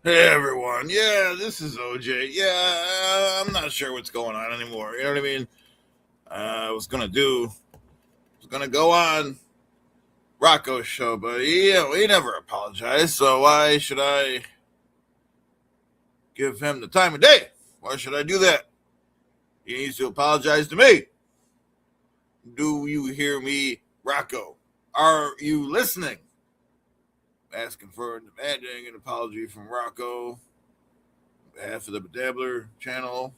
Hey everyone, yeah, this is OJ. Yeah, I'm not sure what's going on anymore. You know what I mean? I was gonna go on Rocco's show, but he never apologized. So why should I give him the time of day? Why should I do that? He needs to apologize to me. Do you hear me, Rocco? Are you listening? Asking for and demanding an apology from Rocco on behalf of the Bedabbler channel.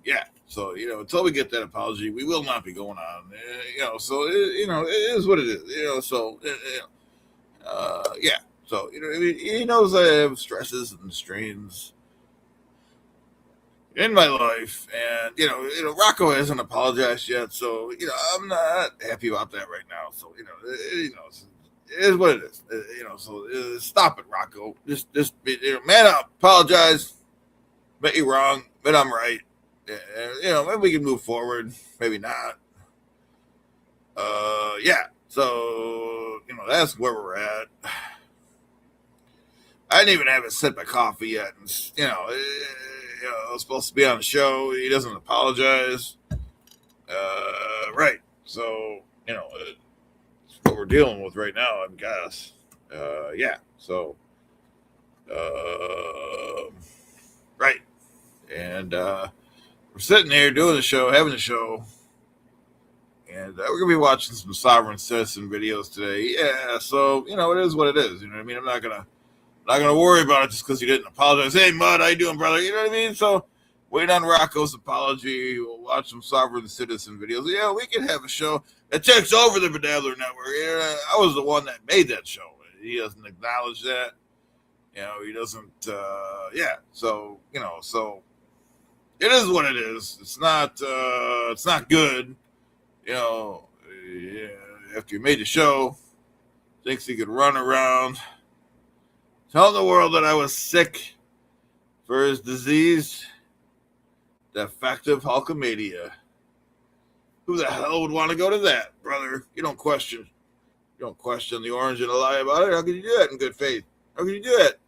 Yeah. So until we get that apology, we will not be going on. So it is what it is. Yeah. So he knows I have stresses and strains in my life, and Rocco hasn't apologized yet, so I'm not happy about that right now. So it is what it is. So stop it, Rocco. Just man up, apologize. Bet you're wrong, but I'm right. Maybe we can move forward, maybe not. Yeah. So that's where we're at. I didn't even have a sip of coffee yet, and I was supposed to be on the show. He doesn't apologize. Right. So it's what we're dealing with right now, I guess. Yeah. So, right. And we're sitting here doing the show, having the show, and we're gonna be watching some Sovereign Citizen videos today. Yeah. So it is what it is. You know what I mean? I'm not gonna worry about it just because you didn't apologize. Hey, Mud, how you doing, brother? You know what I mean? So wait on Rocco's apology. We'll watch some Sovereign Citizen videos. Yeah, we can have a show that takes over the Bedabbler Network. I was the one that made that show. He doesn't acknowledge that. He doesn't. Yeah. So so it is what it is. It's not good. After you made the show, thinks he could run around telling the world that I was sick for his disease, defective Hulkamania. Who the hell would want to go to that, brother? You don't question the orange and a lie about it. How could you do that in good faith? How could you do it?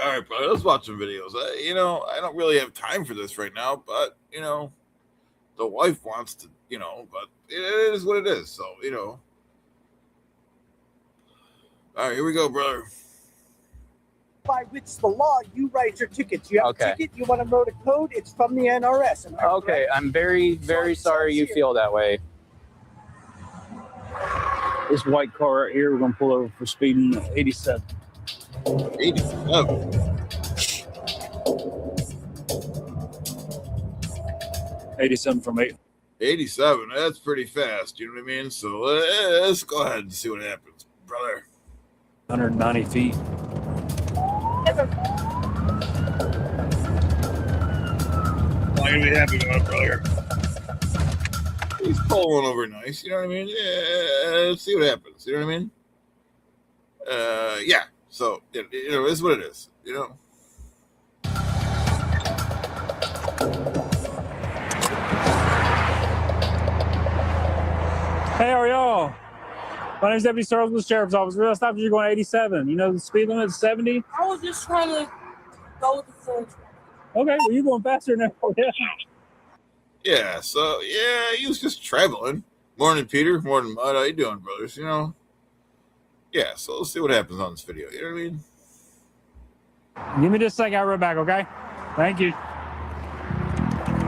All right, brother, let's watch some videos. I don't really have time for this right now, but the wife wants to, but it is what it is. So all right, here we go, brother. By which the law, you write your tickets. You have a ticket, you want to know the code, it's from the NRS. Okay, I'm very, very sorry you feel that way. This white car right here, we're going to pull over for speeding 87. 87. 87 from 8. 87, that's pretty fast, you know what I mean? So let's go ahead and see what happens, brother. 190 feet. I'm not gonna be happy about it, brother. He's pulling over nice, you know what I mean? Yeah, let's see what happens, you know what I mean? Yeah, so, it's what it is, Hey, how are y'all? My name's Deputy Starles with the Sheriff's Office. Real stop you going 87. You know the speed limit is 70? I was just trying to go with the flow. Okay, well, you're going faster now. Yeah, so, yeah, he was just traveling. Morning, Peter. Morning, Mud. How you doing, brothers? Yeah, so let's see what happens on this video. You know what I mean? Give me just a second. I'll run back, okay? Thank you.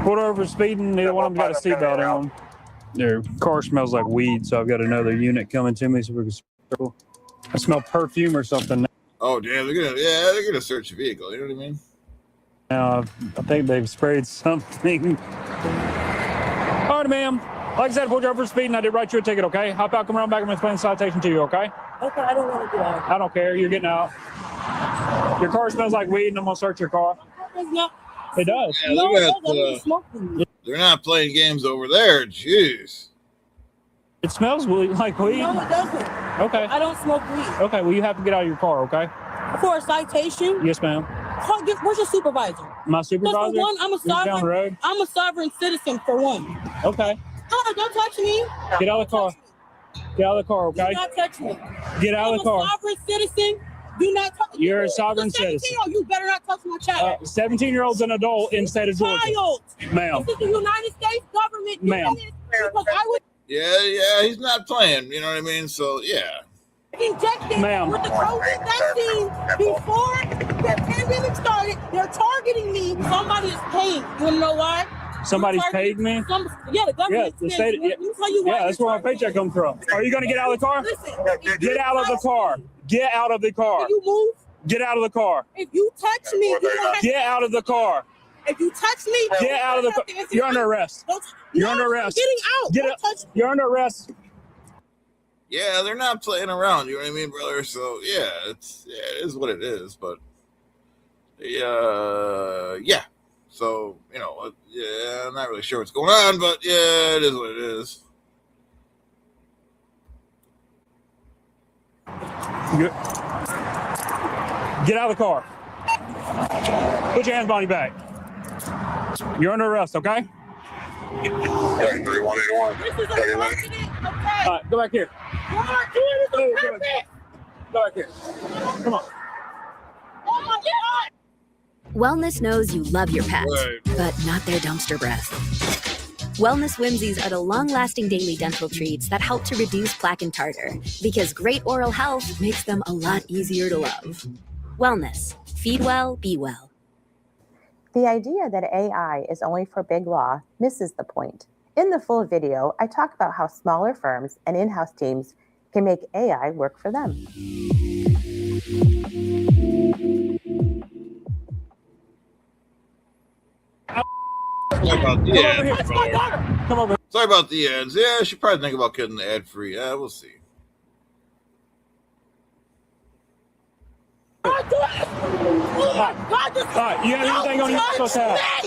Pulled over for speeding. Neither one of them got a seatbelt on. Their car smells like weed, so I've got another unit coming to me so we can circle. I smell perfume or something. Oh, damn. They're gonna search the vehicle. You know what I mean? I think they've sprayed something. All right, ma'am. Like I said, pulled you over for speeding. I did write you a ticket, okay? Hop out, come around back, and explain the citation to you, okay? Okay, I don't want to get out. I don't care. You're getting out. Your car smells like weed, and I'm going to search your car. It does. Yeah, No, it doesn't. Smoking. They're not playing games over there. Jeez. It smells like weed. No, it doesn't. Okay. I don't smoke weed. Okay, well, you have to get out of your car, okay? For a citation? Yes, ma'am. Where's your supervisor? My supervisor? For one, He's down the road. I'm a sovereign citizen, for one. Okay. Oh, don't touch me. Get out of the car. Get out of the car, okay? Do not touch me. Get out of the car. I'm a sovereign citizen. Do not touch me. You're a sovereign citizen. You better not touch my child. 17-year-old's an adult in the state of Georgia. Child. Ma'am. This is the United States government. Ma'am. Because I was Yeah, he's not playing. You know what I mean? So yeah. injected Ma'am. with the COVID vaccine before the pandemic started. They're targeting me. Somebody is paying. You want to know why? Somebody's paid me? The government. Yeah, the state. Let me tell you why. Yeah, that's where my paycheck comes from. Are you going to get out of the car? Listen, Get out of the car. Get out of the car. If you move, Get out of the car. if you touch me, you don't have Get out of the car. If you touch me, Get out of the car. You're under arrest. You're under arrest. Getting out. Get Don't out. touch me. You're under arrest. Yeah, they're not playing around. You know what I mean, brother? So yeah, it is what it is. But yeah. So yeah, I'm not really sure what's going on, but yeah, it is what it is. Get out of the car. Put your hands behind your back. You're under arrest, okay? This is a precedent, okay? All right, go back here. What am I doing is a purpose. Go back here. Come on. Oh my God. Wellness knows you love your pet, Right. but not their dumpster breath. Wellness Whimsies are the long-lasting daily dental treats that help to reduce plaque and tartar, because great oral health makes them a lot easier to love. Wellness. Feed well, be well. The idea that AI is only for big law misses the point. In the full video, I talk about how smaller firms and in-house teams can make AI work for them. Sorry about the Come over ads. here. Come over here. Sorry about the ads. Yeah, I should probably think about getting the ad free. Yeah, we'll see. Oh my God, this All right, you have anything on your social tab?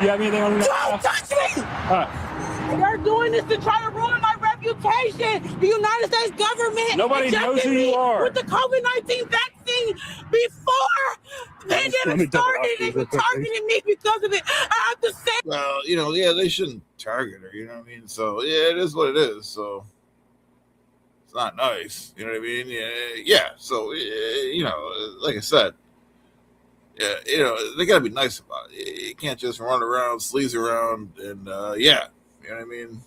You have anything on your Don't touch me! All right. They're doing this to try to ruin my reputation. The United States government Nobody knows who injected me you are. with the COVID-19 vaccine before the Let me pandemic double started. up They these were real quick, targeting me because of it. I have to say, Well, yeah, they shouldn't target her. You know what I mean? So yeah, it is what it is. So it's not nice. You know what I mean? Yeah. So like I said, yeah, they gotta be nice about it. You can't just run around, sleaze around, and yeah, you know what I mean?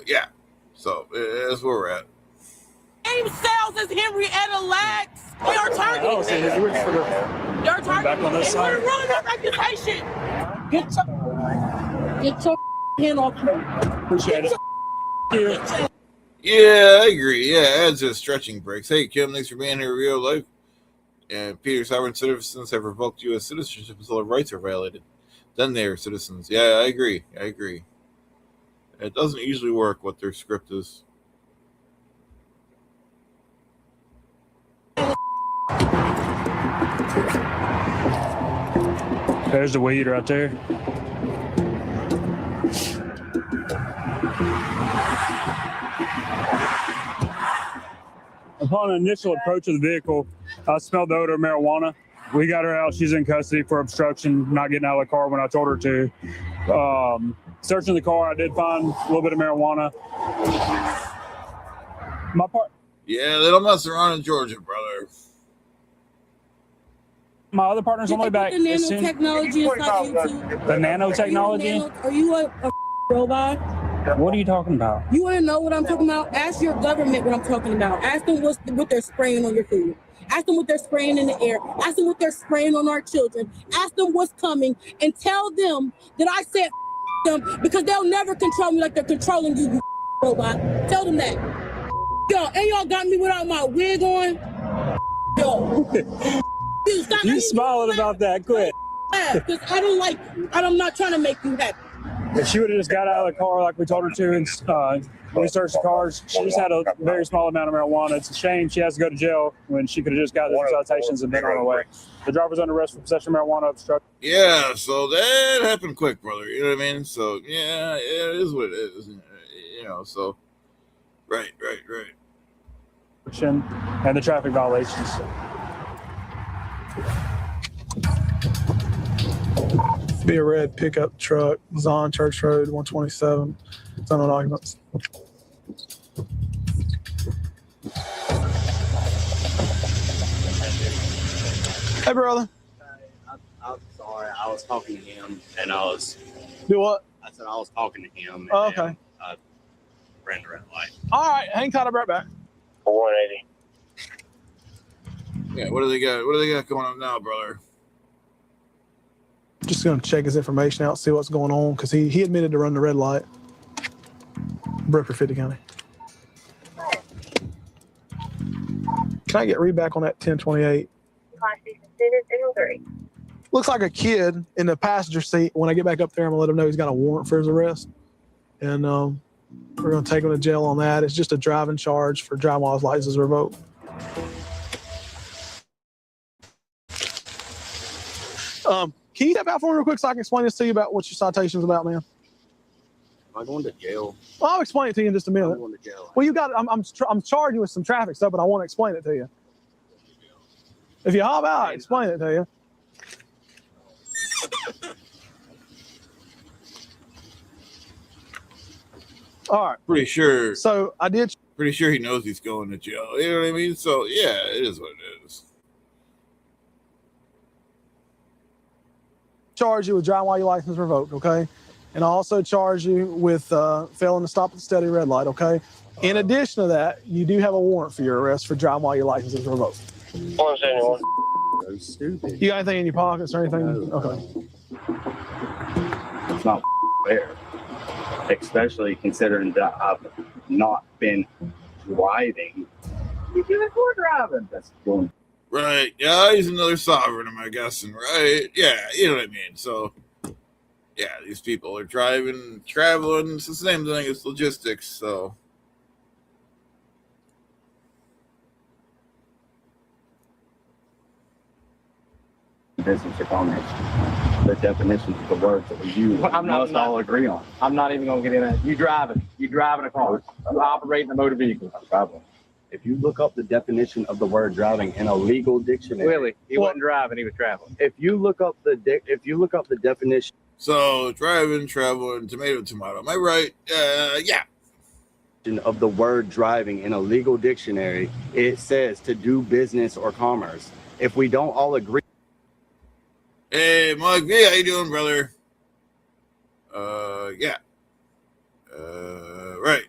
Yeah. So that's where we're at. same cells as Henrietta Lacks. They are targeting Oh, so me. you were for the They're targeting back on me. this They want side. to ruin my reputation. Get your hand off me. appreciate it. Here. Yeah, I agree. Yeah, ads are stretching breaks. Hey, Kim, thanks for being here in real life. And Peter, sovereign citizens have revoked U.S. citizenship until their rights are violated. Then they are citizens. Yeah, I agree. It doesn't usually work what their script is. There's the weed right there. Upon initial approach of the vehicle, I smelled the odor of marijuana. We got her out. She's in custody for obstruction, not getting out of the car when I told her to. Searching the car, I did find a little bit of marijuana. Yeah, they don't mess around in Georgia, brother. My other partner's on the way back. The nanotechnology is not YouTube. The nanotechnology? Are you a robot? What are you talking about? You want to know what I'm talking about? Ask your government what I'm talking about. Ask them what they're spraying on your food. Ask them what they're spraying in the air. Ask them what they're spraying on our children. Ask them what's coming and tell them that I said them because they'll never control me like they're controlling you, you robot. Tell them that. Yo, and y'all got me without my wig on. Yo. Dude, stop. You smiling about that, quit. Because I'm not trying to make you happy. If she would have just got out of the car like we told her to and we searched the cars, she just had a very small amount of marijuana. It's a shame she has to go to jail when she could have just got the citations and been on her way. The driver's under arrest for possession of marijuana obstruction. Yeah, so that happened quick, brother. You know what I mean? So yeah, it is what it is. So right. And the traffic violations. Be a red pickup truck, Zon Church Road, 127. It's unknown occupants. Hey, brother. I'm sorry. I was talking to him, and I was. Do what? I said I was talking to him. And Oh, okay. ran the red light. All right, hang tight. I'll be right back. 180. Yeah, what do they got? What do they got going on now, brother? Just gonna check his information out, see what's going on, because he admitted to run the red light. Brooker, 50 County. Can I get read back on that 1028? Looks like a kid in the passenger seat. When I get back up there, I'm gonna let him know he's got a warrant for his arrest, and we're gonna take him to jail on that. It's just a driving charge for driving while his license is revoked. Can you step out for me real quick so I can explain this to you about what your citation is about, man? Am I going to jail? Well, I'll explain it to you in just a minute. I'm going to jail. Well, you got. I'm charging you with some traffic stuff, but I want to explain it to you. If you hop out, I explain it to you. All right. Pretty sure. So I did. Pretty sure he knows he's going to jail. You know what I mean? So yeah, it is what it is. Charge you with driving while your license is revoked, okay? And I also charge you with failing to stop at the steady red light, okay? In addition to that, you do have a warrant for your arrest for driving while your license is revoked. 171. So stupid. You got anything in your pockets or anything? No. Okay. It's not fair, especially considering that I've not been driving. You've been driving. That's going. Right. Yeah, he's another sovereign, am I guessing, right? Yeah, you know what I mean. So, yeah, these people are driving, traveling. It's the same thing as logistics, so. Business or commerce. The definitions of the words that we use, must all agree on. I'm not even going to get in it. You driving a car. You operating a motor vehicle. I'm traveling. If you look up the definition of the word driving in a legal dictionary, Really? He wasn't driving, he was traveling. if you look up the definition So, driving, traveling, tomato. Am I right? Yeah. of the word driving in a legal dictionary, it says to do business or commerce. If we don't all agree. Hey, Mike V, how you doing, brother? Yeah. Right.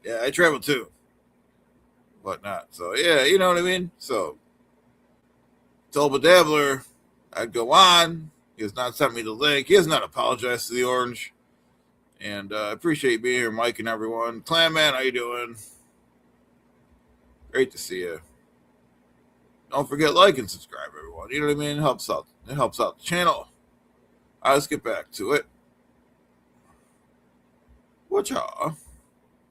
Yeah, I travel too. Whatnot. So, yeah, you know what I mean? So, told Bedabbler I'd go on. He has not sent me the link. He has not apologized to the Orange. And I appreciate you being here, Mike and everyone. Clan Man, how you doing? Great to see you. Don't forget, like and subscribe, everyone. You know what I mean? It helps out the channel. All right, let's get back to it. What y'all?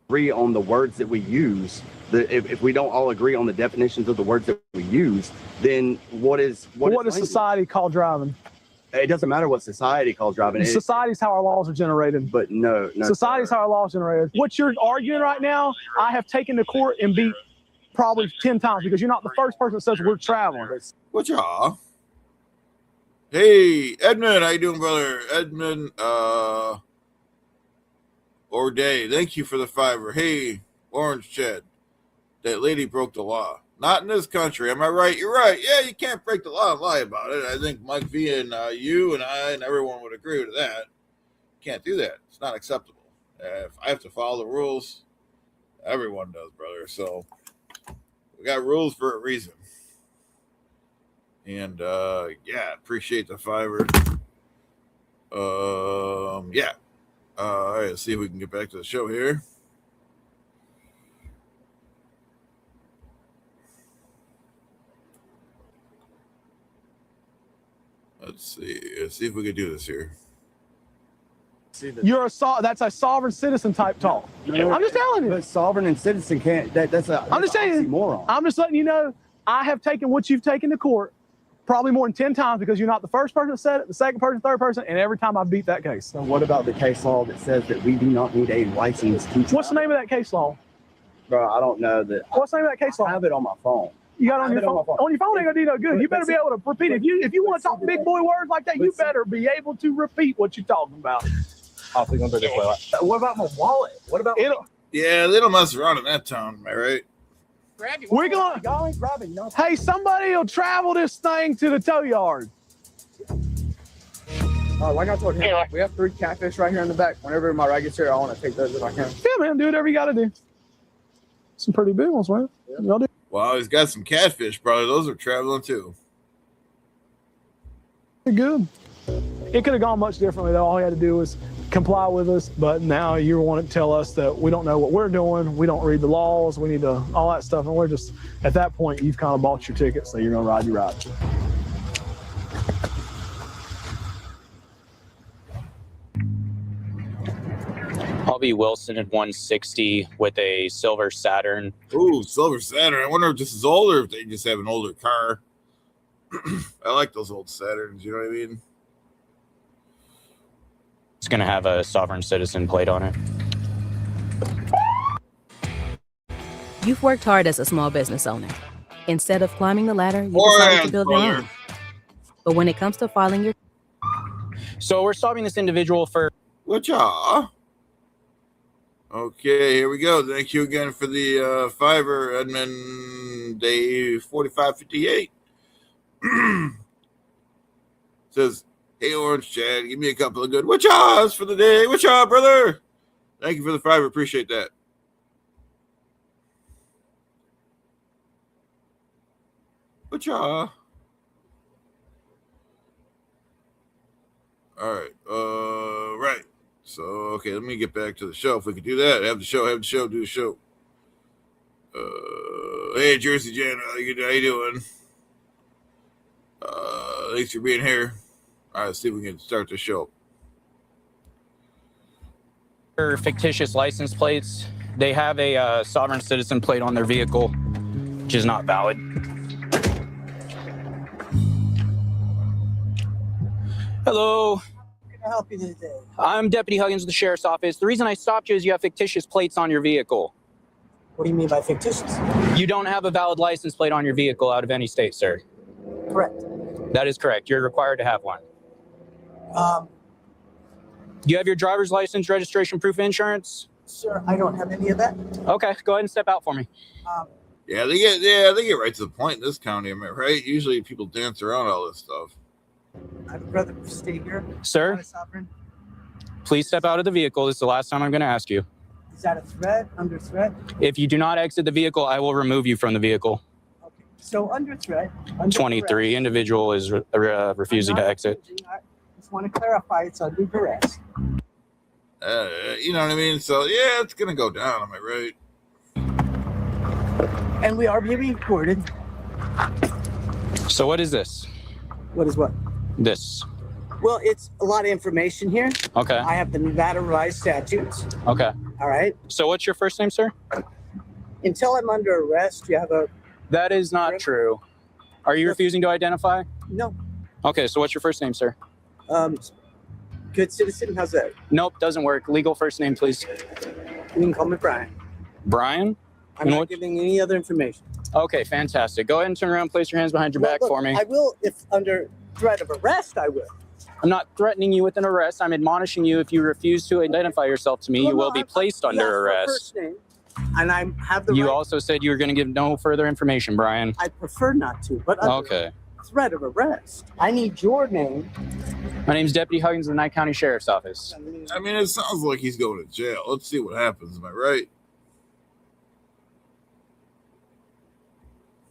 Agree on the words that we use, if we don't all agree on the definitions of the words that we use, then what is society call driving? It doesn't matter what society calls driving. Society's how our laws are generated. But no. Society's how our laws are generated. What you're arguing right now, I have taken to court and beat probably 10 times because you're not the first person that says we're traveling. What y'all? Hey, Edmund, how you doing, brother? Edmund, Orday, thank you for the $5. Hey, Orange Chad, that lady broke the law. Not in this country. Am I right? You're right. Yeah, you can't break the law and lie about it. I think Mike V and you and I and everyone would agree with that. Can't do that. It's not acceptable. If I have to follow the rules, everyone does, brother. So we got rules for a reason. And yeah, appreciate the $5. Yeah. All right, let's see if we can get back to the show here. Let's see if we can do this here. That's a sovereign citizen type talk. I'm just telling you. But sovereign and citizen can't. That's I'm just saying. Moron. I'm just letting you know. I have taken what you've taken to court probably more than 10 times because you're not the first person that said it, the second person, third person, and every time I beat that case. So what about the case law that says that we do not need a license to? What's the name of that case law? Bro, I don't know that. What's the name of that case law? I have it on my phone. You got it on your phone? On your phone ain't gonna do no good. You better be able to repeat it. If you want to talk big boy words like that, you better be able to repeat what you're talking about. Oh, please don't do this way. What about my wallet? What about Yeah, they don't mess around in that town, am I right? We're going. Y'all ain't grabbing nothing. Hey, somebody will travel this thing to the tow yard. like I told him, we have 3 catfish right here in the back. Whenever my ride gets here, I want to take those if I can. Yeah, man, do whatever you got to do. Some pretty big ones, man. Y'all do. Well, he's got some catfish, brother. Those are traveling too. Good. It could have gone much differently, though. All he had to do was comply with us, but now you want to tell us that we don't know what we're doing, we don't read the laws, we need to, all that stuff, and we're just, at that point, you've kind of bought your ticket, so you're going to ride your ride. I'll be Wilson at 160 with a silver Saturn. Ooh, silver Saturn. I wonder if this is older, if they just have an older car. I like those old Saturns, you know what I mean? It's going to have a sovereign citizen plate on it. You've worked hard as a small business owner. Instead of climbing the ladder, you decided to build your own. But when it comes to filing your... So we're stopping this individual for... Whatcha? Okay, here we go. Thank you again for the fiver, Edmund Day 4558. Says, hey, Orange Chad, give me a couple of good whatchas for the day. Whatcha, brother? Thank you for the fiver. Appreciate that. Whatcha? All right. Right. So, okay, let me get back to the show. If we could do that, have the show, do the show. Hey, Jersey Jan, how you doing? Thanks for being here. All right, let's see if we can start the show. Fictitious license plates. They have a sovereign citizen plate on their vehicle, which is not valid. Hello. Can I help you today? I'm Deputy Huggins with the Sheriff's Office. The reason I stopped you is you have fictitious plates on your vehicle. What do you mean by fictitious? You don't have a valid license plate on your vehicle out of any state, sir. Correct. That is correct. You're required to have one. Do you have your driver's license, registration, proof of insurance? Sir, I don't have any of that. Okay, go ahead and step out for me. Yeah, they get right to the point in this county, am I right? Usually people dance around all this stuff. I'd rather stay here. Sir, please step out of the vehicle. This is the last time I'm going to ask you. Is that a threat? Under threat? If you do not exit the vehicle, I will remove you from the vehicle. Okay. So under threat. Under 23. Duress. Individual is refusing to exit. I just want to clarify it's under duress. You know what I mean? So, yeah, it's going to go down, am I right? And we are being recorded. So what is this? What is what? This. Well, it's a lot of information here. Okay. I have the Nevada revised statutes. Okay. All right. So what's your first name, sir? Until I'm under arrest, you have a... That is not true. Are you refusing to identify? No. Okay, so what's your first name, sir? Good citizen, how's that? Nope, doesn't work. Legal first name, please. You can call me Brian. Brian? I'm not giving any other information. Okay, fantastic. Go ahead and turn around, place your hands behind your back Look, for me. I will, if under threat of arrest, I will. I'm not threatening you with an arrest. I'm admonishing you. If you refuse to identify yourself to me, you will be placed under arrest. First name, and I have the You right. also said you were going to give no further information, Brian. I prefer not to, but under Okay. threat of arrest, I need your name. My name's Deputy Huggins of the Nye County Sheriff's Office. I mean, it sounds like he's going to jail. Let's see what happens. Am I right?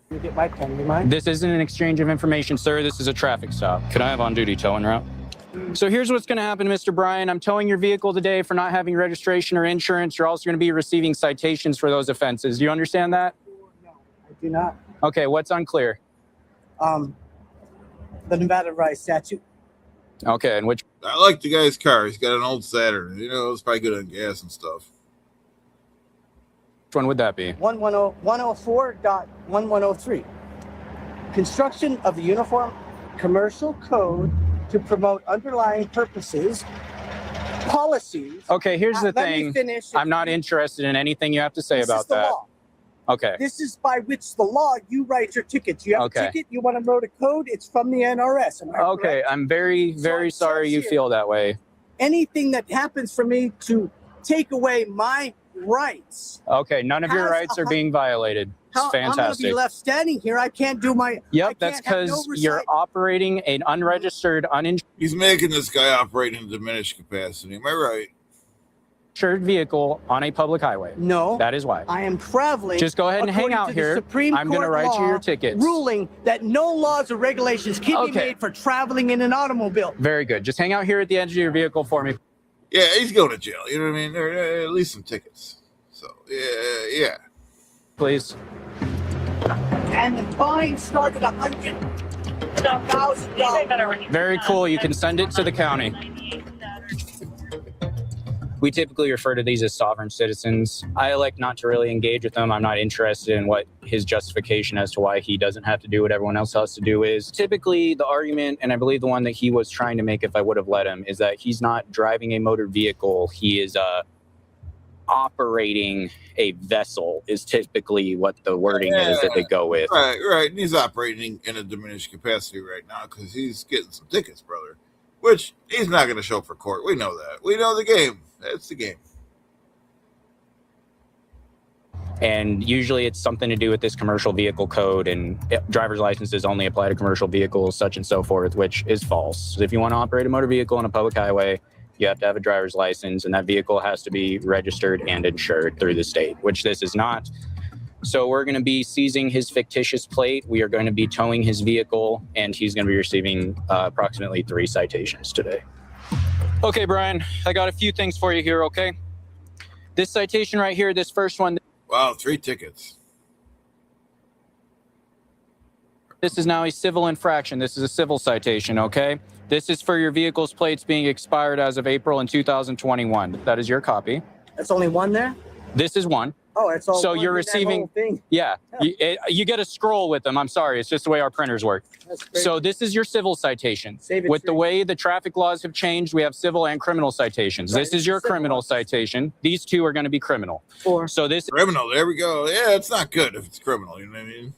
You get my pen, you mind? This isn't an exchange of information, sir. This is a traffic stop. Could I have on-duty towing route? So here's what's going to happen, Mr. Bryan. I'm towing your vehicle today for not having registration or insurance. You're also going to be receiving citations for those offenses. Do you understand that? No, I do not. Okay, what's unclear? The Nevada revised statute. Okay, and which? I like the guy's car. He's got an old Saturn. You know, it's probably good on gas and stuff. Which one would that be? 104.1103. Construction of the Uniform Commercial Code to promote underlying purposes, policies. Okay, here's the Let me thing. finish. I'm not interested in anything you have to say This about is the that. law. Okay. This is by which the law, you write your tickets. You have Okay. a ticket, you want to know the code, it's from the NRS. Am I Okay, correct? I'm very, very it sorry says you here- feel that way. Anything that happens for me to take away my rights. Okay, none of your Has rights a are hun- being violated. It's I'm going to fantastic. be left standing here. I can't do my. I Yep, can't that's have no because you're recite- operating an unregistered, uninsured He's making this guy operate in diminished capacity. Am I right? vehicle on a public highway. No. That is why. I am traveling. Just go ahead and hang according out to the here. Supreme I'm going to Court write you law your tickets. ruling that no laws or regulations can be Okay. made for traveling in an automobile. Very good. Just hang out here at the edge of your vehicle for me. Yeah, he's going to jail. You know what I mean? Or at least some tickets. So, yeah. Please. And the fine started $100,000. Very cool. You can send it to the county. We typically refer to these as sovereign citizens. I elect not to really engage with them. I'm not interested in what his justification as to why he doesn't have to do what everyone else has to do is. Typically, the argument, and I believe the one that he was trying to make if I would have let him, is that he's not driving a motor vehicle. He is operating a vessel is typically what the wording is that they go with. Right. And he's operating in a diminished capacity right now because he's getting some tickets, brother. Which he's not going to show up for court. We know that. We know the game. That's the game. And usually it's something to do with this commercial vehicle code, and driver's licenses only apply to commercial vehicles, such and so forth, which is false. So if you want to operate a motor vehicle on a public highway, you have to have a driver's license, and that vehicle has to be registered and insured through the state, which this is not. So we're going to be seizing his fictitious plate. We are going to be towing his vehicle, and he's going to be receiving approximately 3 citations today. Okay, Brian, I got a few things for you here, okay? This citation right here, this first one. Wow, 3 tickets. This is now a civil infraction. This is a civil citation, okay? This is for your vehicle's plates being expired as of April in 2021. That is your copy. That's only one there? This is one. Oh, it's all So one you're with that receiving, whole thing. yeah, you get a scroll with them. I'm sorry. It's just the way our printers work. That's great. So this is your civil citation. Save it With the free. way the traffic laws have changed, we have civil and criminal citations. Right, This is your civil criminal ones. citation. These 2 are going to be criminal. 4. So this Criminal. There we go. Yeah, it's not good if it's criminal. You know what I mean?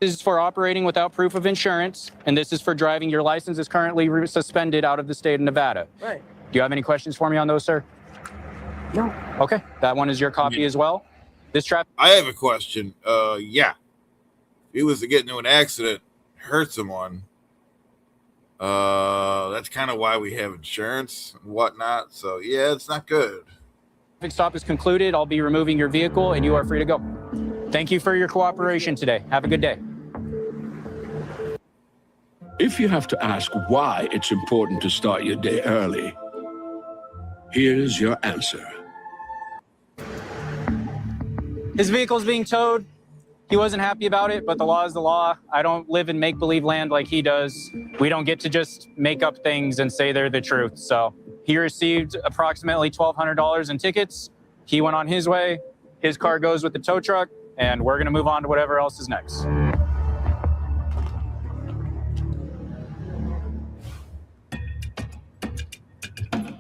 is for operating without proof of insurance, and this is for driving. Your license is currently suspended out of the state of Nevada. Right. Do you have any questions for me on those, sir? No. Okay, that one is your copy as well. This traffic. I have a question. Yeah. If he was to get into an accident, hurt someone, that's kind of why we have insurance and whatnot. So, yeah, it's not good. Stop is concluded. I'll be removing your vehicle, and you are free to go. Thank you for your cooperation today. Have a good day. If you have to ask why it's important to start your day early, here's your answer. His vehicle's being towed. He wasn't happy about it, but the law is the law. I don't live in make-believe land like he does. We don't get to just make up things and say they're the truth. So he received approximately $1,200 in tickets. He went on his way. His car goes with the tow truck, and we're going to move on to whatever else is next.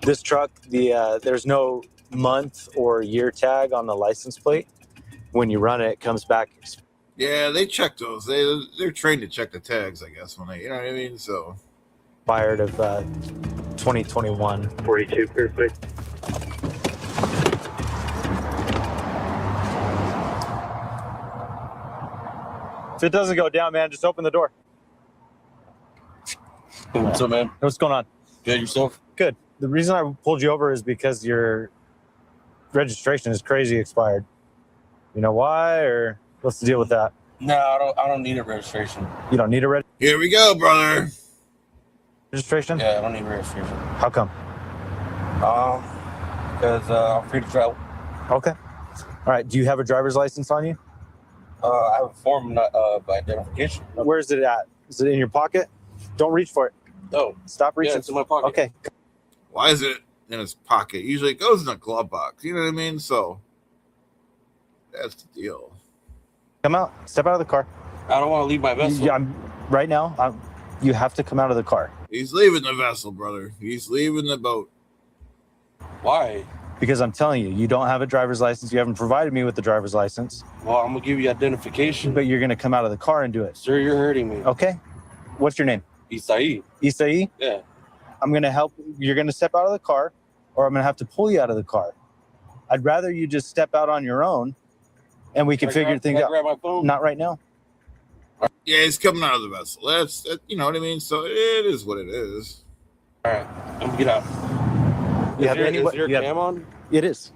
This truck, there's no month or year tag on the license plate. When you run it, it comes back. Yeah, they check those. They're trained to check the tags, I guess, when they, you know what I mean? So, Expired of 2021. 42, perfect. If it doesn't go down, man, just open the door. What's up, man? What's going on? Good, yourself? Good. The reason I pulled you over is because your registration is crazy expired. You know why, or what's the deal with that? No, I don't need a registration. You don't need a here we go, brother. registration? Yeah, I don't need a registration. How come? Because I'm free to travel. Okay. All right. Do you have a driver's license on you? I have a form by identification. Where is it at? Is it in your pocket? Don't reach for it. Oh, Stop reaching. yeah, it's in my pocket. Okay. Why is it in his pocket? Usually it goes in a glove box. You know what I mean? So, that's the deal. Come out. Step out of the car. I don't want to leave my vessel. Yeah, right now, you have to come out of the car. He's leaving the vessel, brother. He's leaving the boat. Why? Because I'm telling you, you don't have a driver's license. You haven't provided me with the driver's license. Well, I'm gonna give you identification. But you're gonna come out of the car and do it. Sir, you're hurting me. Okay. What's your name? Isai. Isai? Yeah. I'm gonna help. You're gonna step out of the car, or I'm gonna have to pull you out of the car. I'd rather you just step out on your own, and we can figure things out. Grab my phone? Not right now. Yeah, he's coming out of the vessel. That, you know what I mean? So it is what it is. All right, I'm gonna get out. Is your cam on? It is.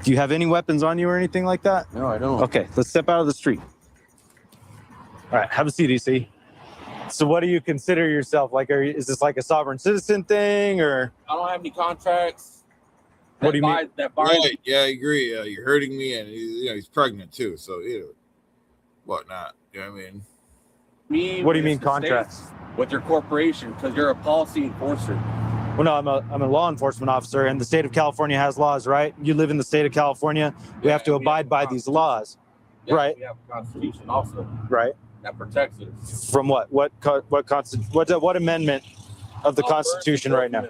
Do you have any weapons on you or anything like that? No, I don't. Okay, let's step out of the street. All right, have a seat, EC. So what do you consider yourself? Like, is this like a sovereign citizen thing, or? I don't have any contracts. What do you mean? Right, yeah, I agree. You're hurting me, and he's pregnant too, so whatnot. You know what I mean? What do you mean contracts? With your corporation, because you're a policy enforcer. Well, no, I'm a law enforcement officer, and the state of California has laws, right? You live in the state of California. We have to abide by these laws, right? We have a constitution also. Right. That protects us. From what? What amendment of the Constitution right now?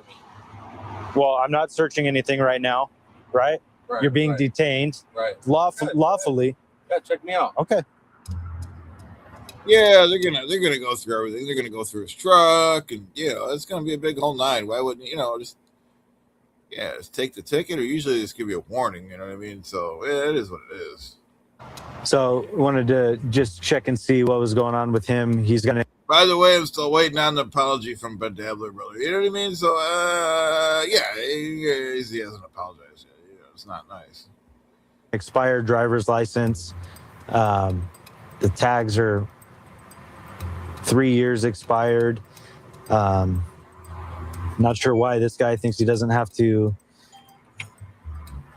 Well, I'm not searching anything right now, right? You're being detained, lawfully. Yeah, check me out. Okay. Yeah, they're gonna go through everything. They're gonna go through his truck, and it's gonna be a big whole nine. Why wouldn't just take the ticket, or usually just give you a warning? You know what I mean? So it is what it is. So wanted to just check and see what was going on with him. He's gonna. By the way, I'm still waiting on the apology from Ben Dabler, brother. You know what I mean? So he hasn't apologized yet. It's not nice. Expired driver's license. The tags are 3 years expired. Not sure why this guy thinks he doesn't have to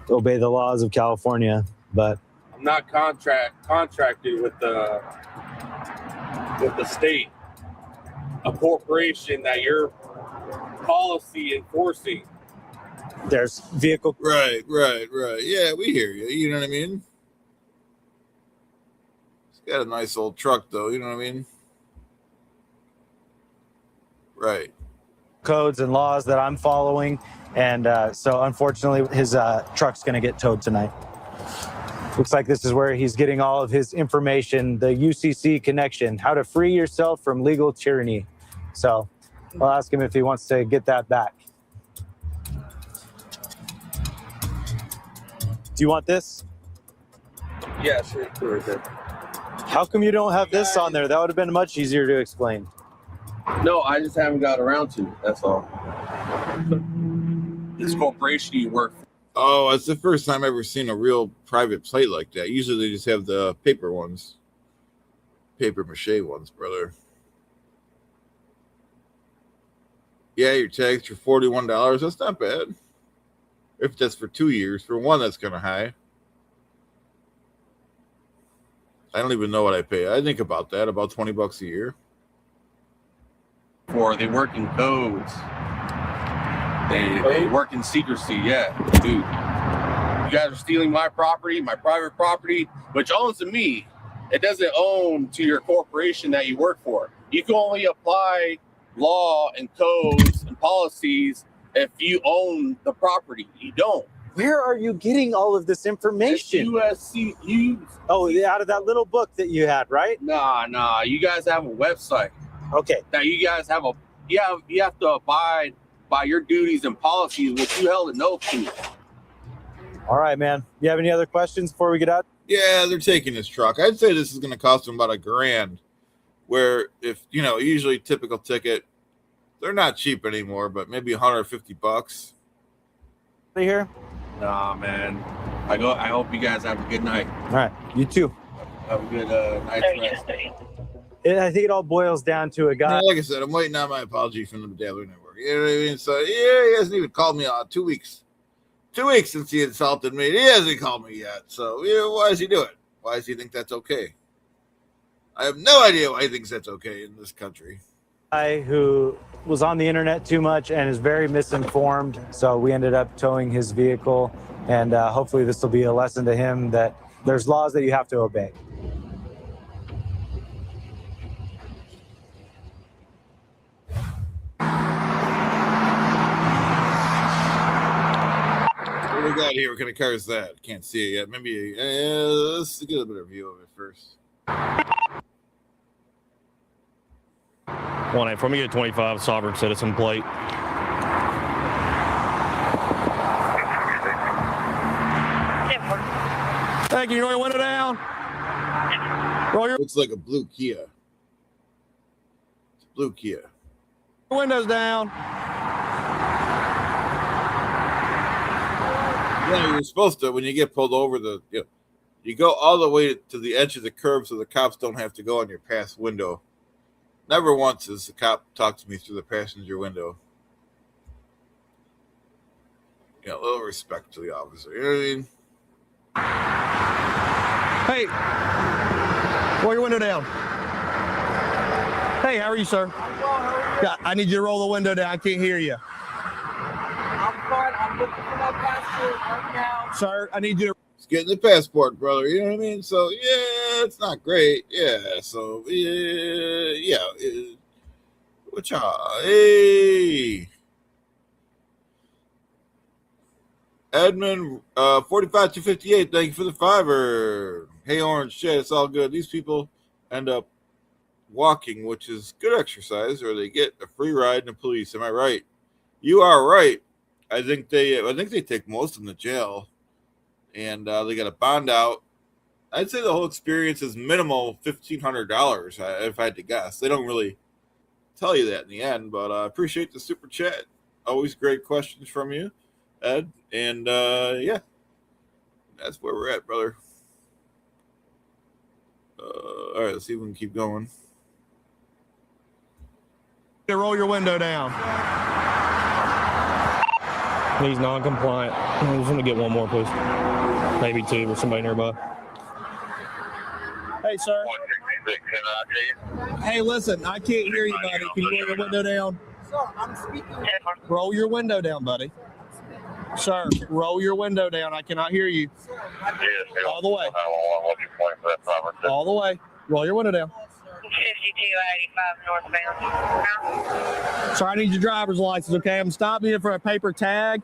obey the laws of California, but I'm not contracted with the state, a corporation that you're policy enforcing. There's vehicle. Right. Yeah, we hear you. You know what I mean? He's got a nice old truck, though. You know what I mean? Right. Codes and laws that I'm following, and so unfortunately, his truck's going to get towed tonight. Looks like this is where he's getting all of his information, the UCC connection, how to free yourself from legal tyranny. So I'll ask him if he wants to get that back. Do you want this? Yeah, sure. How come you don't have this on there? That would have been much easier to explain. No, I just haven't got around to. That's all. This corporation you work for. Oh, it's the first time I've ever seen a real private plate like that. Usually they just have the paper ones. Paper mache ones, brother. Yeah, your tags for $41. That's not bad. If that's for 2 years. For one, that's kind of high. I don't even know what I pay. I think about that, about $20 a year. Or they work in codes. They work in secrecy. Yeah, dude. You guys are stealing my property, my private property, which owns to me. It doesn't own to your corporation that you work for. You can only apply law and codes and policies if you own the property. You don't. Where are you getting all of this information? USCU. Oh, out of that little book that you had, right? Nah. You guys have a website. Okay. Now you guys have you have to abide by your duties and policies, which you held an oath to. All right, man. You have any other questions before we get out? Yeah, they're taking his truck. I'd say this is going to cost them about $1,000. Where if usually typical ticket, they're not cheap anymore, but maybe $150. Right here. Nah, man. I hope you guys have a good night. All right, you too. Have a good night's rest. I think it all boils down to a guy. Like I said, I'm waiting on my apology from the Dabler Network. You know what I mean? So he hasn't even called me out 2 weeks. 2 weeks since he insulted me. He hasn't called me yet. So why does he do it? Why does he think that's okay? I have no idea why he thinks that's okay in this country. Guy who was on the internet too much and is very misinformed. So we ended up towing his vehicle, and hopefully this will be a lesson to him that there's laws that you have to obey. we got here? What kind of car is that? Can't see it yet. Maybe let's get a better view of it first. 1-8. For me, get a 25 Sovereign Citizen plate. Thank you. You roll your window down. Looks like a blue Kia. It's a blue Kia. Windows down. Yeah, you're supposed to, when you get pulled over, you go all the way to the edge of the curb so the cops don't have to go on your past window. Never once has the cop talked to me through the passenger window. A little respect to the officer. You know what I mean? Hey, roll your window down. Hey, how are you, sir? Yeah, I need you to roll the window down. I can't hear you. I'm fine. I'm looking for my passport right now. Sir, I need you to... It's getting the passport, brother. You know what I mean? So, yeah, it's not great. Yeah, so, yeah. What's y'all? Hey. Edmund, 45-258, thank you for the $5. Hey, Orange Chat, it's all good. These people end up walking, which is good exercise, or they get a free ride in the police. Am I right? You are right. I think they take most of them to jail, and they got a bond out. I'd say the whole experience is minimal $1,500, if I had to guess. They don't really tell you that in the end, but I appreciate the super chat. Always great questions from you, Ed. And yeah, that's where we're at, brother. All right, let's see if we can keep going. Roll your window down. He's non-compliant. I'm just going to get one more, please. Maybe two with somebody nearby. Hey, sir. Hey, listen, I can't hear you, buddy. Can you roll your window down? Sir, I'm speaking. Roll your window down, buddy. Sir, roll your window down. I cannot hear you. All the way. All the way. Roll your window down. 5285 northbound. Sir, I need your driver's license, okay? I'm stopping you for a paper tag.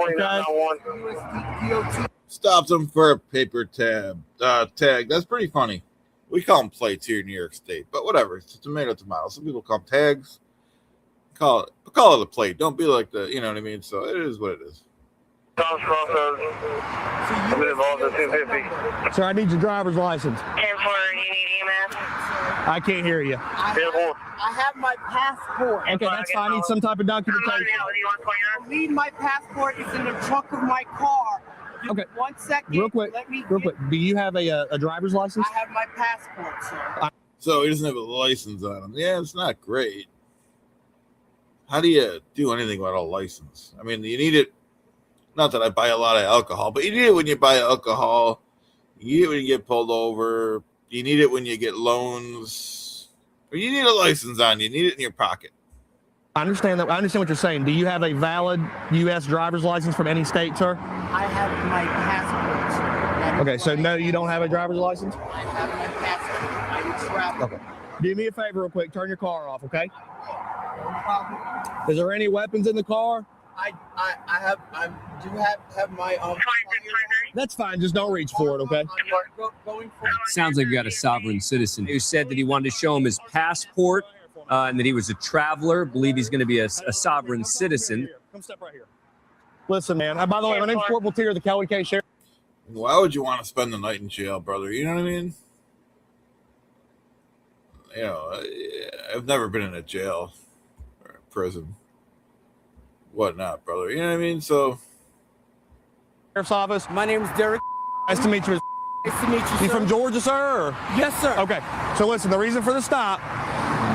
129.1. Stops them for a paper tag. That's pretty funny. We call them plates here in New York State, but whatever. It's a tomato. Some people call them tags. Call it a plate. Don't be like the, you know what I mean? So it is what it is. Sir, I need your driver's license. 10-4, you need EMS? I can't hear you. I have my passport. Okay, that's fine. I need some type of documentation. I need my passport. It's in the trunk of my car. Just Okay. 1 second. Real quick. Do you have a driver's license? I have my passport, sir. So he doesn't have a license on him. Yeah, it's not great. How do you do anything without a license? I mean, you need it. Not that I buy a lot of alcohol, but you need it when you buy alcohol. You need it when you get pulled over. You need it when you get loans. Or you need a license on you. You need it in your pocket. I understand that. I understand what you're saying. Do you have a valid U.S. driver's license from any state, sir? I have my passport, sir. Okay, so no, you don't have a driver's license? I have my passport. I travel. Okay. Do me a favor real quick. Turn your car off, okay? No problem. Is there any weapons in the car? I do have my That's fine. Just don't reach for it, okay? going for Sounds like we got a sovereign citizen who said that he wanted to show him his passport and that he was a traveler. Believe he's going to be a sovereign citizen. Come step right here. Listen, man. By the way, my name's Corporal Tier of the Cowee County Sheriff. Why would you want to spend the night in jail, brother? You know what I mean? You know, I've never been in a jail or a prison. Whatnot, brother. You know what I mean? So, Sheriff's Office. My name's Derek. Nice to meet you. Nice to meet you, You from Georgia, sir? Or? Yes, sir. Okay. So listen, the reason for the stop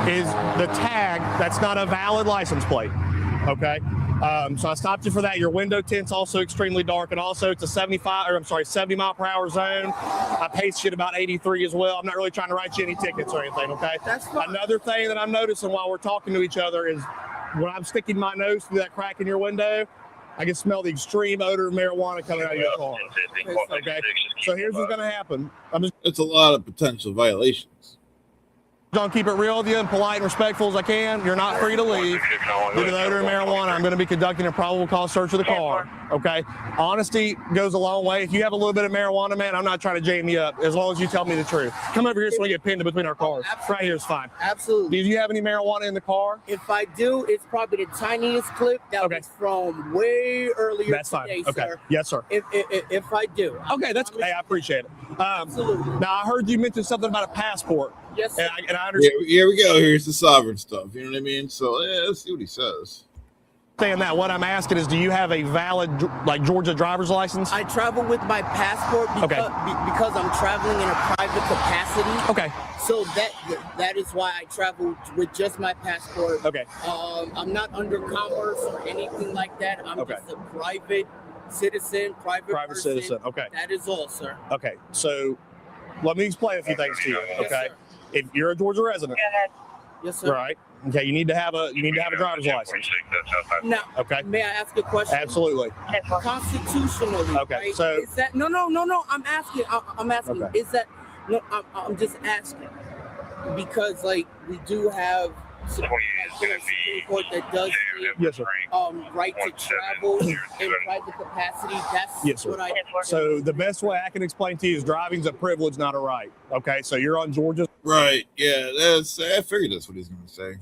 is the tag. That's not a valid license plate. Okay. So I stopped you for that. Your window tint's also extremely dark, and also it's a 70 mile per hour zone. I paced you at about 83 as well. I'm not really trying to write you any tickets or anything. Okay. That's fine. Another thing that I'm noticing while we're talking to each other is when I'm sticking my nose through that crack in your window, I can smell the extreme odor of marijuana coming out of your car. Okay. So here's what's going to happen. It's a lot of potential violations. I'll keep it real with you and polite and respectful as I can. You're not free to leave. Due to the odor of marijuana, I'm going to be conducting a probable cause search of the car. Okay? Honesty goes a long way. If you have a little bit of marijuana, man, I'm not trying to jam you up as long as you tell me the truth. Come over here so we get pinned in between our cars. Right here is fine. Absolutely. Do you have any marijuana in the car? If I do, it's probably the tiniest clip that was from way earlier That's today, fine. Okay. sir. Yes, sir. If I do. Okay, hey, I appreciate it. Absolutely. Now, I heard you mention something about a passport. Yes, sir. And I understand. Here we go. Here's the sovereign stuff. You know what I mean? So let's see what he says. Saying that, what I'm asking is, do you have a valid, like, Georgia driver's license? I travel with my passport because I'm traveling in a private capacity. Okay. So that is why I travel with just my passport. Okay. I'm not under commerce or anything like that. I'm just a private citizen, private person. Citizen. Okay. That is all, sir. Okay. So let me explain a few things to you. Okay. If you're a Georgia resident, yes, sir. right? Okay. You need to have a driver's license. Now, okay. May I ask a question? Absolutely. Constitutionally. Okay. Right? So is that no? I'm asking. I'm asking. Okay. Is that no? I'm just asking because like we do have Supreme Court that does yes, sir. Right to travel in private capacity. That's Yes, sir. what I. So the best way I can explain to you is driving's a privilege, not a right. Okay. So you're on Georgia. Right. Yeah. I figured that's what he's going to say.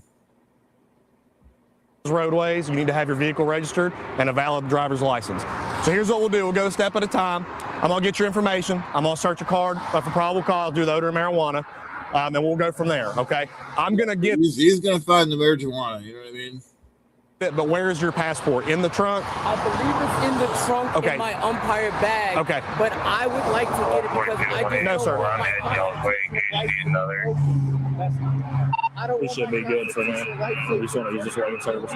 Roadways, you need to have your vehicle registered and a valid driver's license. So here's what we'll do. We'll go a step at a time. I'm going to get your information. I'm going to search your card for probable cause, do the odor of marijuana, and we'll go from there, okay? I'm going to get... He's going to find the marijuana, you know what I mean? But where is your passport? In the trunk? I believe it's in the trunk in my umpire bag. Okay. But I would like to get it because I don't No, know sir. I don't It should be good for now. We just want to use this road service.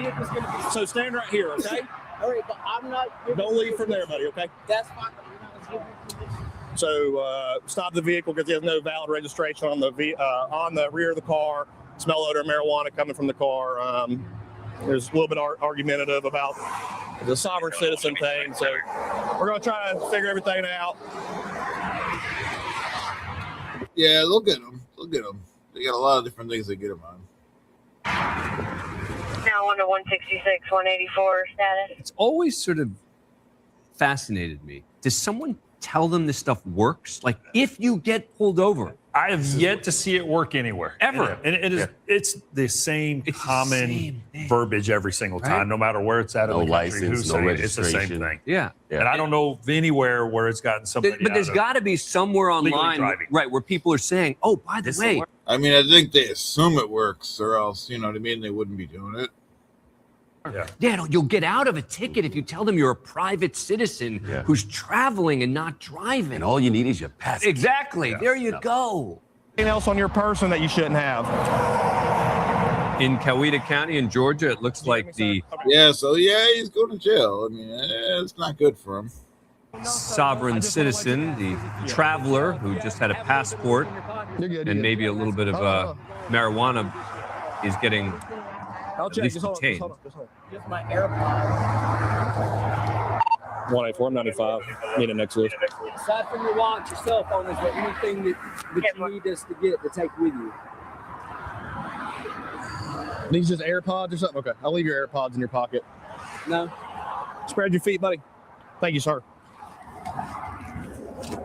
So stand right here, okay? All right, but I'm not... Don't leave from there, buddy, okay? That's fine. So stop the vehicle because he has no valid registration on the rear of the car. Smell odor of marijuana coming from the car. There's a little bit argumentative about the sovereign citizen thing. So we're going to try to figure everything out. Yeah, they'll get him. They'll get him. They got a lot of different things they get him on. Now under 166, 184 status. It's always sort of fascinated me. Does someone tell them this stuff works? Like, if you get pulled over, I have yet to see it work anywhere. Ever. And it is it's the same common verbiage every single time, Right? no matter where it's at No in the country, license, who's no saying it, it's the same registration. thing. Yeah. And I don't know of anywhere where it's gotten somebody But there's out of got to be somewhere legally online, driving. right, where people are saying, oh, by the way, I mean, I think they assume it works, or else, you know what I mean, they wouldn't be doing it. yeah, you'll get out of a ticket if you tell them you're a private citizen who's traveling and not driving. And all you need is your passport. Exactly. There you go. Anything else on your person that you shouldn't have? In Coweta County in Georgia, it looks like the Yeah, so he's going to jail. I mean, it's not good for him. sovereign citizen, the traveler who just had a passport and maybe a little bit of marijuana is getting at least detained. Just my AirPods. 184, 95. Need a next list. Aside from your watch, your cell phone, is there anything that you need us to get to take with you? These just AirPods or something? Okay, I'll leave your AirPods in your pocket. No. Spread your feet, buddy. Thank you, sir. 142.39.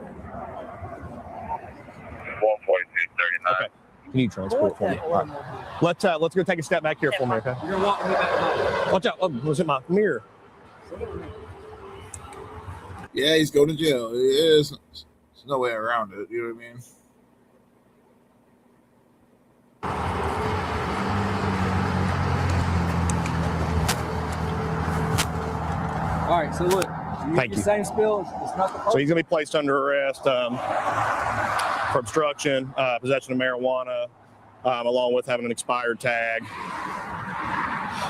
Okay. You need transport for me. All right. Let's go take a step back here for me, okay? You're walking me back. Watch out. Oh, was it my mirror? Yeah, he's going to jail. There's no way around it. You know what I mean? All right, so look. Thank you. Same spill. It's not the So he's going to be placed under arrest for obstruction, possession of marijuana, along with having an expired tag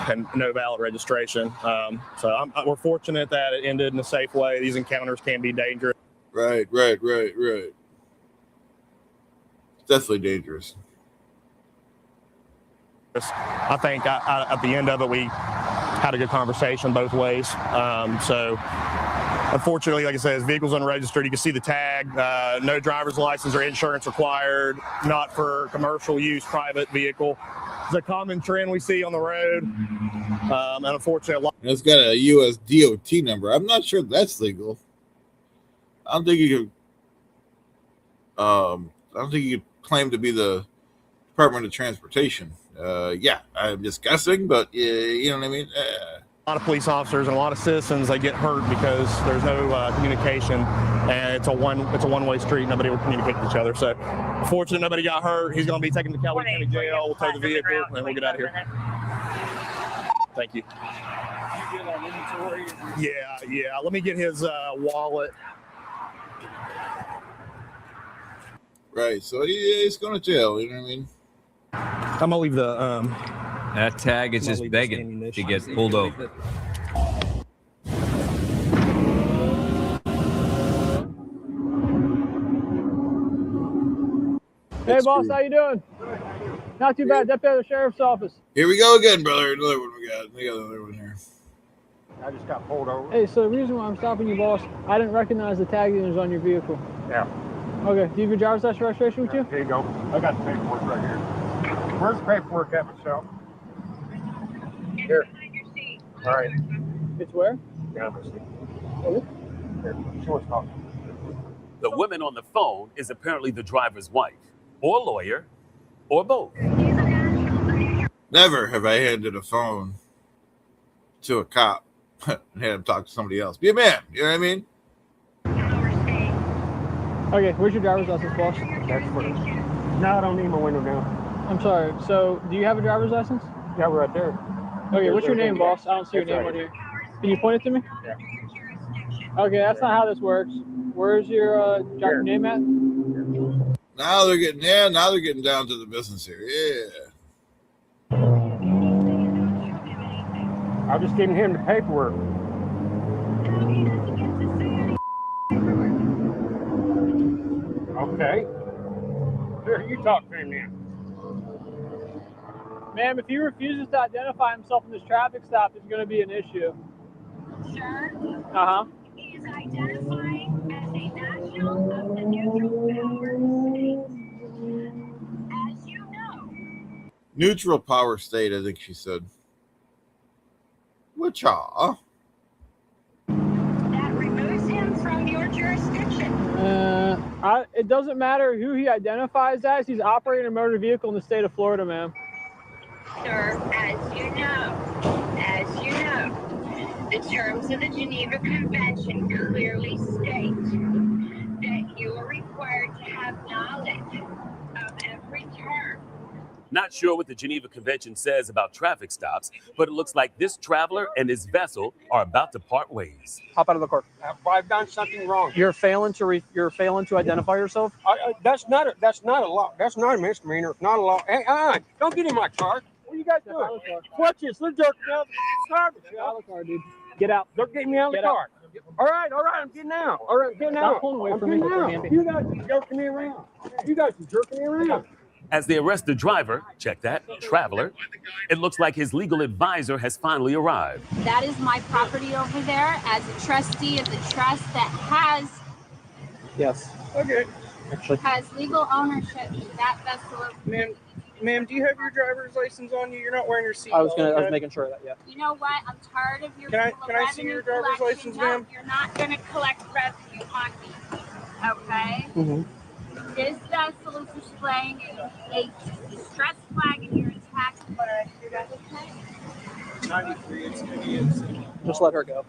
and no valid registration. So we're fortunate that it ended in a safe way. These encounters can be dangerous. Right. It's definitely dangerous. I think at the end of it, we had a good conversation both ways. So Unfortunately, like I said, his vehicle's unregistered. You can see the tag, no driver's license or insurance required, not for commercial use, private vehicle. It's a common trend we see on the road. And unfortunately, It's got a U.S. DOT number. I'm not sure that's legal. I don't think you could claim to be the Department of Transportation. Yeah, I'm just guessing, but you know what I mean? a lot of police officers and a lot of citizens, they get hurt because there's no communication, and it's a one-way street. Nobody will communicate with each other. So, fortunately, nobody got hurt. He's going to be taken to Cowley County Jail. We'll tow the vehicle, and we'll get out of here. Thank you. Yeah. Let me get his wallet. Right. So he's going to jail. You know what I mean? I'm gonna leave the that tag is just begging to get pulled over. Hey, boss, how you doing? Not too bad. Deputy of the Sheriff's Office. Here we go again, brother. Another one we got. We got another one here. I just got pulled over. Hey, so the reason why I'm stopping you, boss, I didn't recognize the tag that was on your vehicle. Yeah. Okay. Do you have your driver's license registration with you? Here you go. I got the paperwork right here. Where's the paperwork at, Michelle? Here. All right. It's where? Yeah, I'm gonna see. Here. Show us how. The woman on the phone is apparently the driver's wife, or lawyer, or both. Never have I handed a phone to a cop and had him talk to somebody else. Be a man. You know what I mean? Okay, where's your driver's license, boss? That's first. No, I don't need my window down. I'm sorry. So, do you have a driver's license? Yeah, right there. Okay, what's your name, boss? I don't see your name right here. Can you point it to me? Yeah. Okay, that's not how this works. Where's your name at? Now they're getting down to the business here. Yeah. I'm just giving him the paperwork. Okay. Here, you talk to him then. Ma'am, if he refuses to identify himself in this traffic stop, there's going to be an issue. Sir? Uh-huh. He is identifying as a national of the neutral power. As you know. Neutral power state, I think she said. Which are? That removes him from your jurisdiction. It doesn't matter who he identifies as. He's operating a motor vehicle in the state of Florida, ma'am. Sir, as you know, the terms of the Geneva Convention clearly state that you are required to have knowledge of every term. Not sure what the Geneva Convention says about traffic stops, but it looks like this traveler and his vessel are about to part ways. Hop out of the car. I've done something wrong. You're failing to identify yourself. That's not a law. That's not a misdemeanor. It's not a law. Hey, don't get in my car. What are you guys doing? Watch this. Let's jerk me out. Garbage. Get out of the car, dude. Get out. Don't get me out of the car. All right. I'm getting out. All right, I'm getting out. Stop pulling away I'm from me. getting out. You guys are jerking me around. As they arrest the driver, check that, traveler, it looks like his legal advisor has finally arrived. That is my property over there as a trustee of the trust that has Yes. Okay. has legal ownership to that vessel. Ma'am, do you have your driver's license on you? You're not wearing your seatbelt. I was making sure of that, yeah. You know what? I'm tired of your Can I revenue see your driver's collection. license, No, ma'am? You're not going to collect revenue on me. Okay? Mm-hmm. This vessel is displaying a distress flag in your tax card. 93, it's idiocy. Just let her go.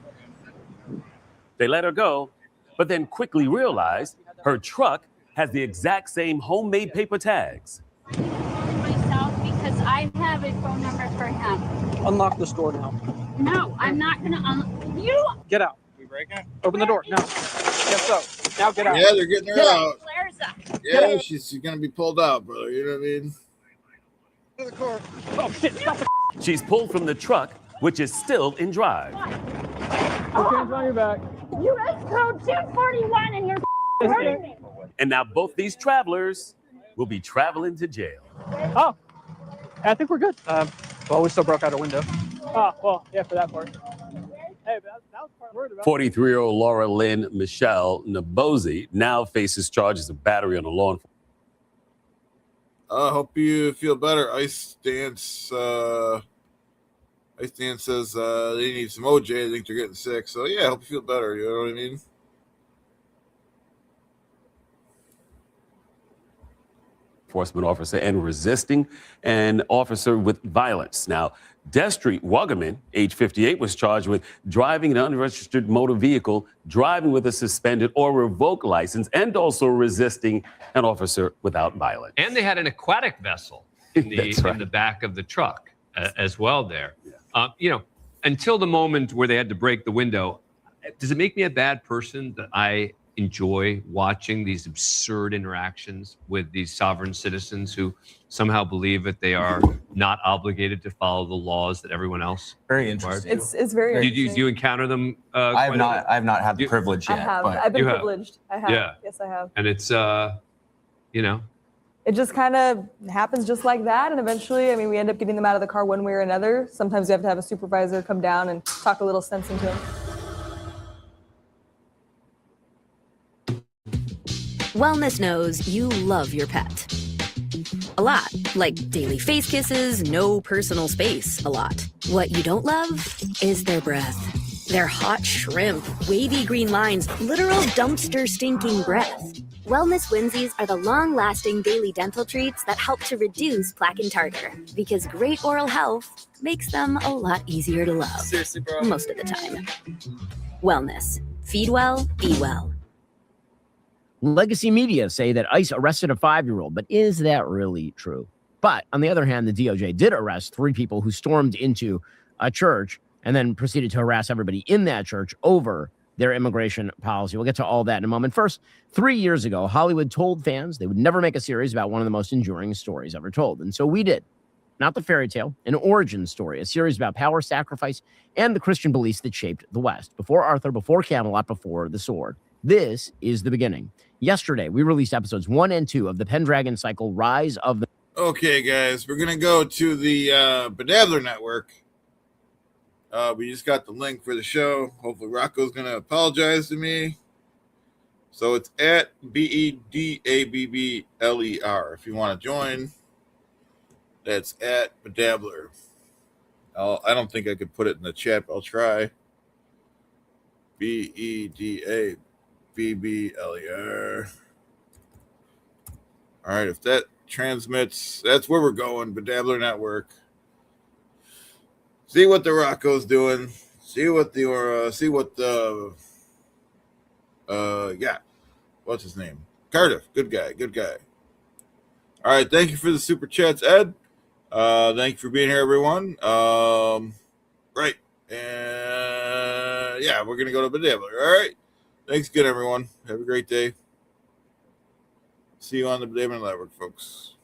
They let her go, but then quickly realized her truck has the exact same homemade paper tags. Myself because I have a phone number for him. Unlock this door now. No, I'm not going to unlock. You. Get out. We break it? Open the door. No. Yes, so. Now get out. Yeah, they're getting her Get out. Clarissa. Yeah, she's going to be pulled out, brother. You know what I mean? To the car. Oh, shit. Stop it. She's pulled from the truck, which is still in drive. Put your hands on your back. U.S. code 241 and you're hurting me. And now both these travelers will be traveling to jail. Oh, I think we're good. Well, we still broke out a window. Oh, well, yeah, for that part. Hey, that was part worried about. 43-year-old Laura Lynn Michelle Nabozi now faces charges of battery on a law enforcement. I hope you feel better. Ice Dance says they need some OJ. I think they're getting sick. So, yeah, I hope you feel better. You know what I mean? Enforcement officer and resisting an officer with violence. Now, Destry Wuggerman, age 58, was charged with driving an unregistered motor vehicle, driving with a suspended or revoked license, and also resisting an officer without violence. And they had an aquatic vessel in That's right. the back of the truck as well there. Until the moment where they had to break the window, does it make me a bad person that I enjoy watching these absurd interactions with these sovereign citizens who somehow believe that they are not obligated to follow the laws that everyone else? Very interesting. It's very interesting. Do you encounter them? I have not had the privilege yet. I have. But I've been You have. privileged. I have. Yeah. Yes, I have. And it's, It just kind of happens just like that. And eventually, I mean, we end up getting them out of the car one way or another. Sometimes you have to have a supervisor come down and talk a little sense into them. Wellness knows you love your pet. A lot. Like daily face kisses, no personal space, a lot. What you don't love is their breath. Their hot shrimp, wavy green lines, literal dumpster stinking breath. Wellness Winsies are the long-lasting daily dental treats that help to reduce plaque and tartar, because great oral health makes them a lot easier to love. Seriously, bro. Most of the time. Wellness. Feed well, be well. Legacy media say that ICE arrested a 5-year-old, but is that really true? But on the other hand, the DOJ did arrest 3 people who stormed into a church and then proceeded to harass everybody in that church over their immigration policy. We'll get to all that in a moment. First, 3 years ago, Hollywood told fans they would never make a series about one of the most enduring stories ever told. And so we did. Not the fairy tale, an origin story, a series about power, sacrifice, and the Christian beliefs that shaped the West. Before Arthur, before Camelot, before the sword. This is the beginning. Yesterday, we released episodes 1 and 2 of the Pendragon Cycle, Rise of the... Okay, guys, we're going to go to the Bedabbler Network. We just got the link for the show. Hopefully Rocco's going to apologize to me. So it's at BEDABBLER. If you want to join, that's at Bedabbler. I don't think I could put it in the chat, but I'll try. BEDABBLER. All right, if that transmits, that's where we're going, Bedabbler Network. See what the Rocco's doing. See what the what's his name? Cardiff. Good guy. All right, thank you for the super chats, Ed. Thank you for being here, everyone. Right. And yeah, we're gonna go to Bedabbler. All right. Thanks again, everyone. Have a great day. See you on the Bedabbler Network, folks.